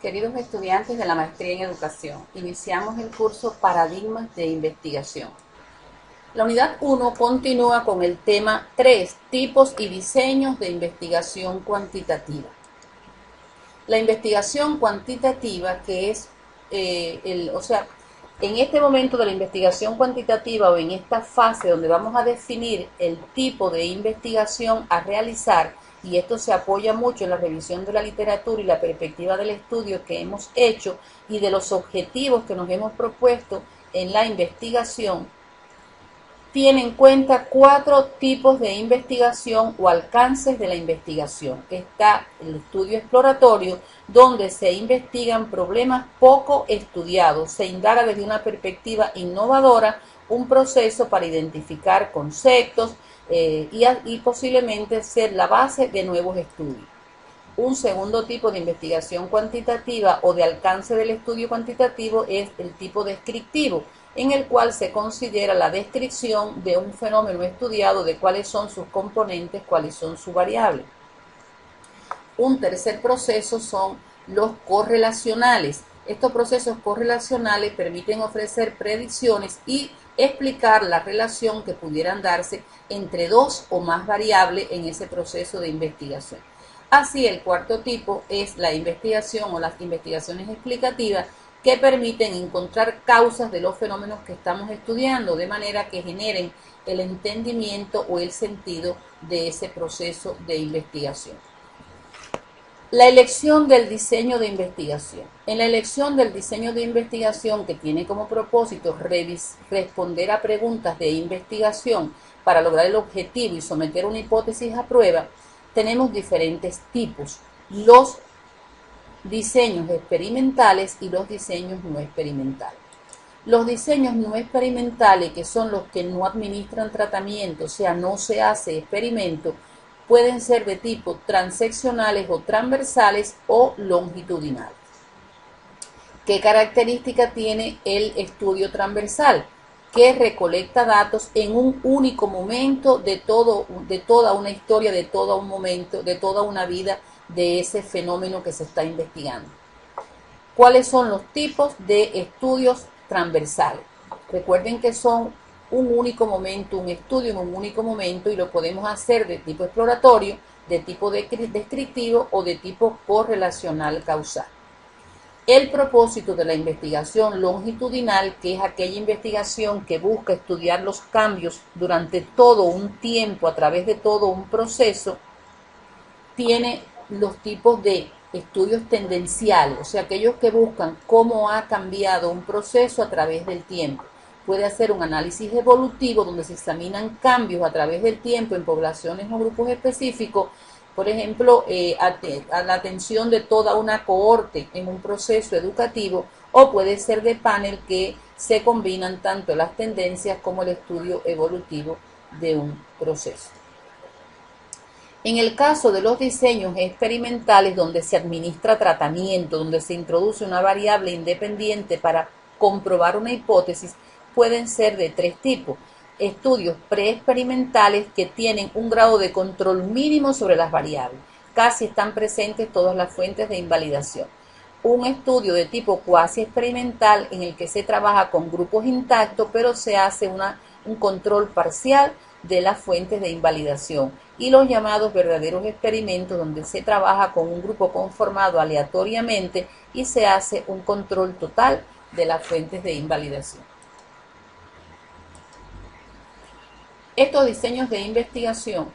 Queridos estudiantes de la Maestría en Educación, iniciamos el curso Paradigmas de Investigación. La unidad 1 continúa con el tema 3, tipos y diseños de investigación cuantitativa. La investigación cuantitativa, que es, en este momento de la investigación cuantitativa o en esta fase donde vamos a definir el tipo de investigación a realizar, y esto se apoya mucho en la revisión de la literatura y la perspectiva del estudio que hemos hecho y de los objetivos que nos hemos propuesto en la investigación, tiene en cuenta 4 tipos de investigación o alcances de la investigación. Está el estudio exploratorio, donde se investigan problemas poco estudiados, se indaga desde una perspectiva innovadora un proceso para identificar conceptos y posiblemente ser la base de nuevos estudios. Un segundo tipo de investigación cuantitativa o de alcance del estudio cuantitativo es el tipo descriptivo, en el cual se considera la descripción de un fenómeno estudiado, de cuáles son sus componentes, cuáles son sus variables. Un tercer proceso son los correlacionales. Estos procesos correlacionales permiten ofrecer predicciones y explicar la relación que pudieran darse entre dos o más variables en ese proceso de investigación. Así, el cuarto tipo es la investigación o las investigaciones explicativas, que permiten encontrar causas de los fenómenos que estamos estudiando, de manera que generen el entendimiento o el sentido de ese proceso de investigación. La elección del diseño de investigación. En la elección del diseño de investigación, que tiene como propósito responder a preguntas de investigación para lograr el objetivo y someter una hipótesis a prueba, tenemos diferentes tipos: los diseños experimentales y los diseños no experimentales. Los diseños no experimentales, que son los que no administran tratamiento, o sea, no se hace experimento, pueden ser de tipo transeccionales o transversales o longitudinales. ¿Qué característica tiene el estudio transversal? Que recolecta datos en un único momento de toda una historia, de todo un momento, de toda una vida de ese fenómeno que se está investigando. ¿Cuáles son los tipos de estudios transversales? Recuerden que son un único momento, un estudio en un único momento, y lo podemos hacer de tipo exploratorio, de tipo descriptivo o de tipo correlacional causal. El propósito de la investigación longitudinal, que es aquella investigación que busca estudiar los cambios durante todo un tiempo, a través de todo un proceso, tiene los tipos de estudios tendenciales, o sea, aquellos que buscan cómo ha cambiado un proceso a través del tiempo. Puede hacer un análisis evolutivo, donde se examinan cambios a través del tiempo en poblaciones o grupos específicos, por ejemplo, a la atención de toda una cohorte en un proceso educativo, o puede ser de panel, que se combinan tanto las tendencias como el estudio evolutivo de un proceso. En el caso de los diseños experimentales, donde se administra tratamiento, donde se introduce una variable independiente para comprobar una hipótesis, pueden ser de 3 tipos. Estudios preexperimentales, que tienen un grado de control mínimo sobre las variables. Casi están presentes todas las fuentes de invalidación. Un estudio de tipo cuasi experimental, en el que se trabaja con grupos intactos, pero se hace un control parcial de las fuentes de invalidación. Y los llamados verdaderos experimentos, donde se trabaja con un grupo conformado aleatoriamente y se hace un control total de las fuentes de invalidación. Estos diseños de investigación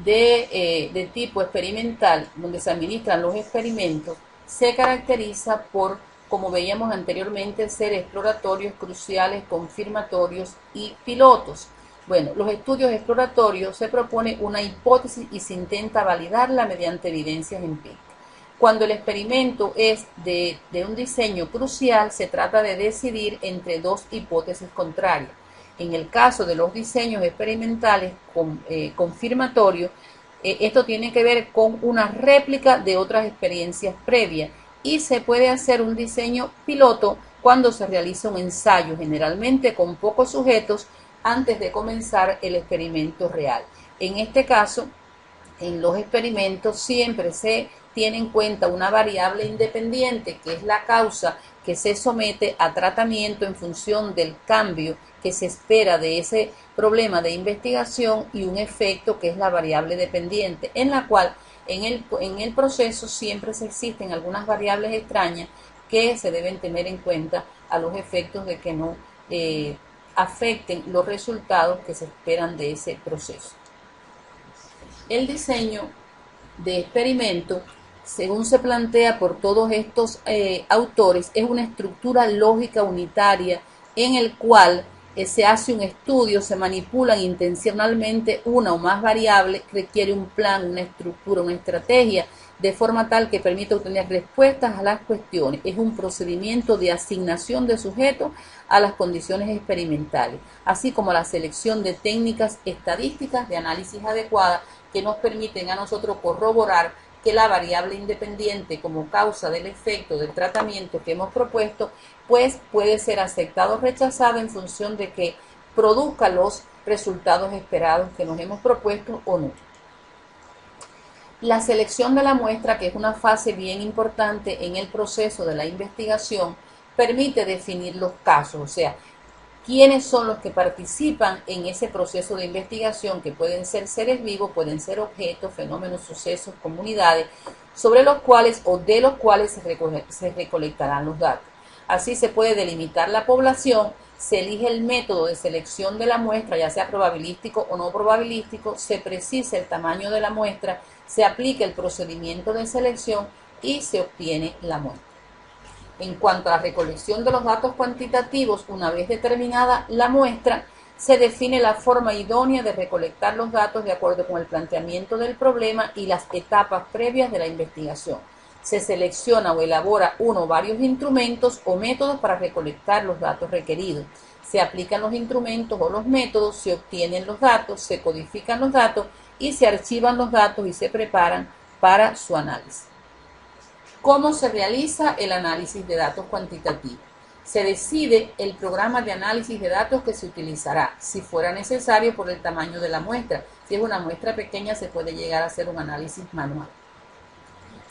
de tipo experimental, donde se administran los experimentos, se caracteriza por, como veíamos anteriormente, ser exploratorios, cruciales, confirmatorios y pilotos. Bueno, los estudios exploratorios, se propone una hipótesis y se intenta validarla mediante evidencias empíricas. Cuando el experimento es de un diseño crucial, se trata de decidir entre dos hipótesis contrarias. En el caso de los diseños experimentales confirmatorios, esto tiene que ver con una réplica de otras experiencias previas, y se puede hacer un diseño piloto cuando se realiza un ensayo, generalmente con pocos sujetos, antes de comenzar el experimento real. En este caso, en los experimentos siempre se tiene en cuenta una variable independiente, que es la causa que se somete a tratamiento en función del cambio que se espera de ese problema de investigación, y un efecto que es la variable dependiente, en la cual en el proceso siempre se existen algunas variables extrañas que se deben tener en cuenta a los efectos de que no afecten los resultados que se esperan de ese proceso. El diseño de experimento, según se plantea por todos estos autores, es una estructura lógica unitaria en el cual se hace un estudio, se manipulan intencionalmente una o más variables, requiere un plan, una estructura, una estrategia, de forma tal que permite obtener respuestas a las cuestiones. Es un procedimiento de asignación de sujetos a las condiciones experimentales, así como la selección de técnicas estadísticas de análisis adecuadas que nos permiten a nosotros corroborar que la variable independiente como causa del efecto del tratamiento que hemos propuesto, pues puede ser aceptado o rechazado en función de que produzca los resultados esperados que nos hemos propuesto o no. La selección de la muestra, que es una fase bien importante en el proceso de la investigación, permite definir los casos, o sea, quiénes son los que participan en ese proceso de investigación, que pueden ser seres vivos, pueden ser objetos, fenómenos, sucesos, comunidades, sobre los cuales o de los cuales se recolectarán los datos. Así se puede delimitar la población, se elige el método de selección de la muestra, ya sea probabilístico o no probabilístico, se precisa el tamaño de la muestra, se aplica el procedimiento de selección y se obtiene la muestra. En cuanto a la recolección de los datos cuantitativos, una vez determinada la muestra, se define la forma idónea de recolectar los datos de acuerdo con el planteamiento del problema y las etapas previas de la investigación. Se selecciona o elabora uno o varios instrumentos o métodos para recolectar los datos requeridos. Se aplican los instrumentos o los métodos, se obtienen los datos, se codifican los datos y se archivan los datos y se preparan para su análisis. ¿Cómo se realiza el análisis de datos cuantitativos? Se decide el programa de análisis de datos que se utilizará, si fuera necesario, por el tamaño de la muestra. Si es una muestra pequeña, se puede llegar a hacer un análisis manual.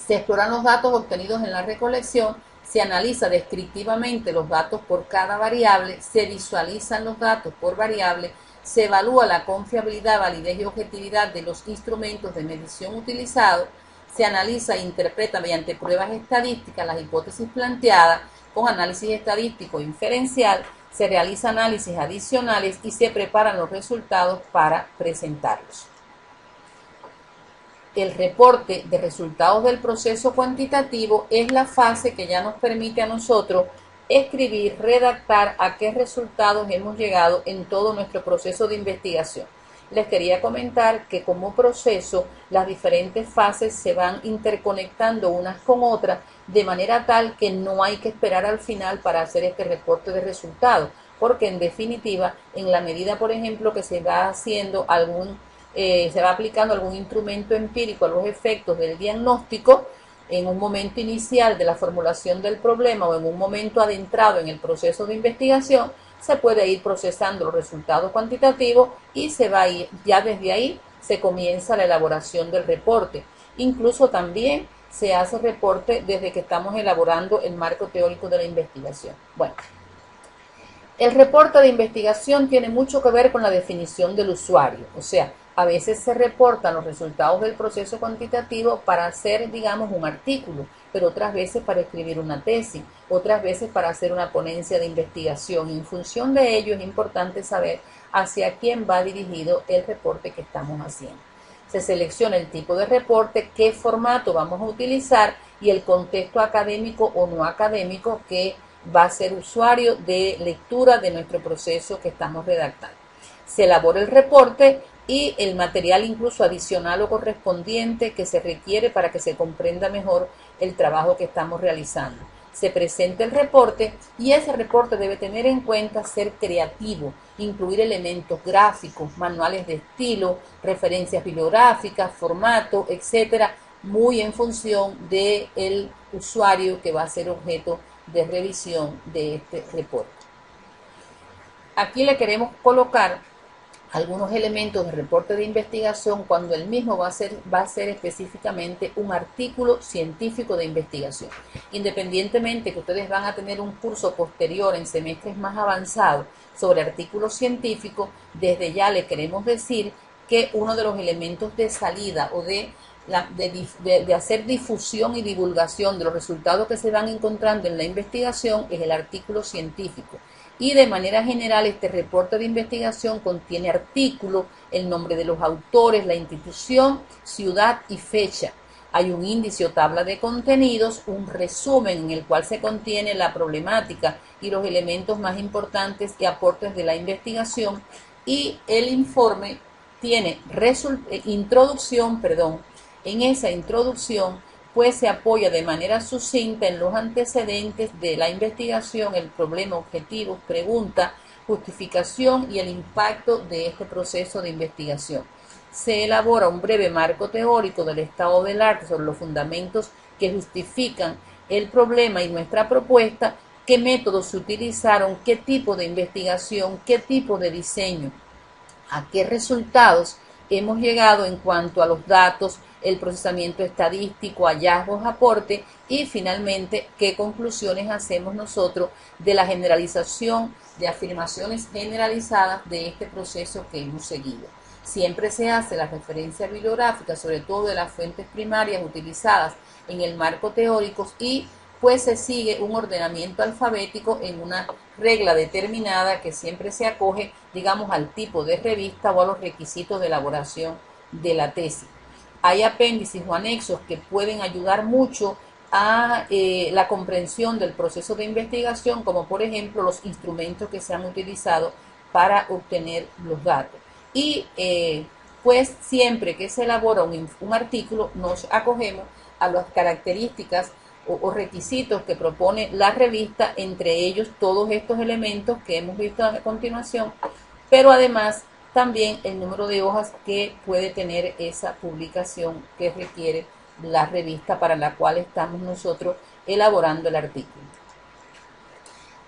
Se exploran los datos obtenidos en la recolección, se analiza descriptivamente los datos por cada variable, se visualizan los datos por variable, se evalúa la confiabilidad, validez y objetividad de los instrumentos de medición utilizados, se analiza e interpreta mediante pruebas estadísticas las hipótesis planteadas con análisis estadístico inferencial, se realiza análisis adicionales y se preparan los resultados para presentarlos. El reporte de resultados del proceso cuantitativo es la fase que ya nos permite a nosotros escribir, redactar a qué resultados hemos llegado en todo nuestro proceso de investigación. Les quería comentar que como proceso las diferentes fases se van interconectando unas con otras, de manera tal que no hay que esperar al final para hacer este reporte de resultados, porque en definitiva, en la medida, por ejemplo, que se va haciendo se va aplicando algún instrumento empírico a los efectos del diagnóstico, en un momento inicial de la formulación del problema o en un momento adentrado en el proceso de investigación, se puede ir procesando los resultados cuantitativos y se va a ir, ya desde ahí se comienza la elaboración del reporte. Incluso también se hace reporte desde que estamos elaborando el marco teórico de la investigación. Bueno, el reporte de investigación tiene mucho que ver con la definición del usuario, o sea, a veces se reportan los resultados del proceso cuantitativo para hacer, digamos, un artículo, pero otras veces para escribir una tesis, otras veces para hacer una ponencia de investigación. Y en función de ello es importante saber hacia quién va dirigido el reporte que estamos haciendo. Se selecciona el tipo de reporte, qué formato vamos a utilizar y el contexto académico o no académico que va a ser usuario de lectura de nuestro proceso que estamos redactando. Se elabora el reporte y el material incluso adicional o correspondiente que se requiere para que se comprenda mejor el trabajo que estamos realizando. Se presenta el reporte y ese reporte debe tener en cuenta ser creativo, incluir elementos gráficos, manuales de estilo, referencias bibliográficas, formato, etcétera, muy en función del usuario que va a ser objeto de revisión de este reporte. Aquí le queremos colocar algunos elementos de reporte de investigación cuando el mismo va a ser específicamente un artículo científico de investigación. Independientemente que ustedes van a tener un curso posterior en semestres más avanzados sobre artículos científicos, desde ya le queremos decir que uno de los elementos de salida o de hacer difusión y divulgación de los resultados que se van encontrando en la investigación es el artículo científico. Y de manera general este reporte de investigación contiene artículos, el nombre de los autores, la institución, ciudad y fecha. Hay un índice o tabla de contenidos, un resumen en el cual se contiene la problemática y los elementos más importantes y aportes de la investigación, y el informe tiene introducción. En esa introducción pues se apoya de manera sucinta en los antecedentes de la investigación, el problema, objetivos, pregunta, justificación y el impacto de este proceso de investigación. Se elabora un breve marco teórico del estado del arte sobre los fundamentos que justifican el problema y nuestra propuesta, qué métodos se utilizaron, qué tipo de investigación, qué tipo de diseño, a qué resultados hemos llegado en cuanto a los datos, el procesamiento estadístico, hallazgos, aporte y finalmente qué conclusiones hacemos nosotros de la generalización de afirmaciones generalizadas de este proceso que hemos seguido. Siempre se hace la referencia bibliográfica, sobre todo de las fuentes primarias utilizadas en el marco teórico, y pues se sigue un ordenamiento alfabético en una regla determinada que siempre se acoge, digamos, al tipo de revista o a los requisitos de elaboración de la tesis. Hay apéndices o anexos que pueden ayudar mucho a la comprensión del proceso de investigación, como por ejemplo los instrumentos que se han utilizado para obtener los datos. Y pues siempre que se elabora un artículo nos acogemos a las características o requisitos que propone la revista, entre ellos todos estos elementos que hemos visto a continuación, pero además también el número de hojas que puede tener esa publicación que requiere la revista para la cual estamos nosotros elaborando el artículo.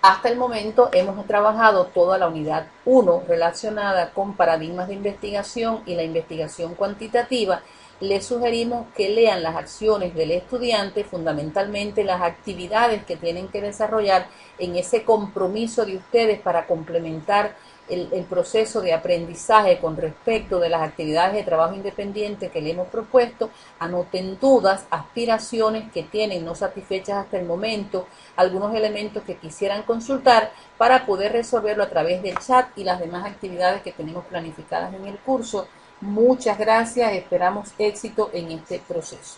Hasta el momento hemos trabajado toda la unidad 1 relacionada con paradigmas de investigación y la investigación cuantitativa. Les sugerimos que lean las acciones del estudiante, fundamentalmente las actividades que tienen que desarrollar en ese compromiso de ustedes para complementar el proceso de aprendizaje con respecto de las actividades de trabajo independiente que le hemos propuesto. Anoten dudas, aspiraciones que tienen no satisfechas hasta el momento, algunos elementos que quisieran consultar para poder resolverlo a través del chat y las demás actividades que tenemos planificadas en el curso. Muchas gracias, esperamos éxito en este proceso.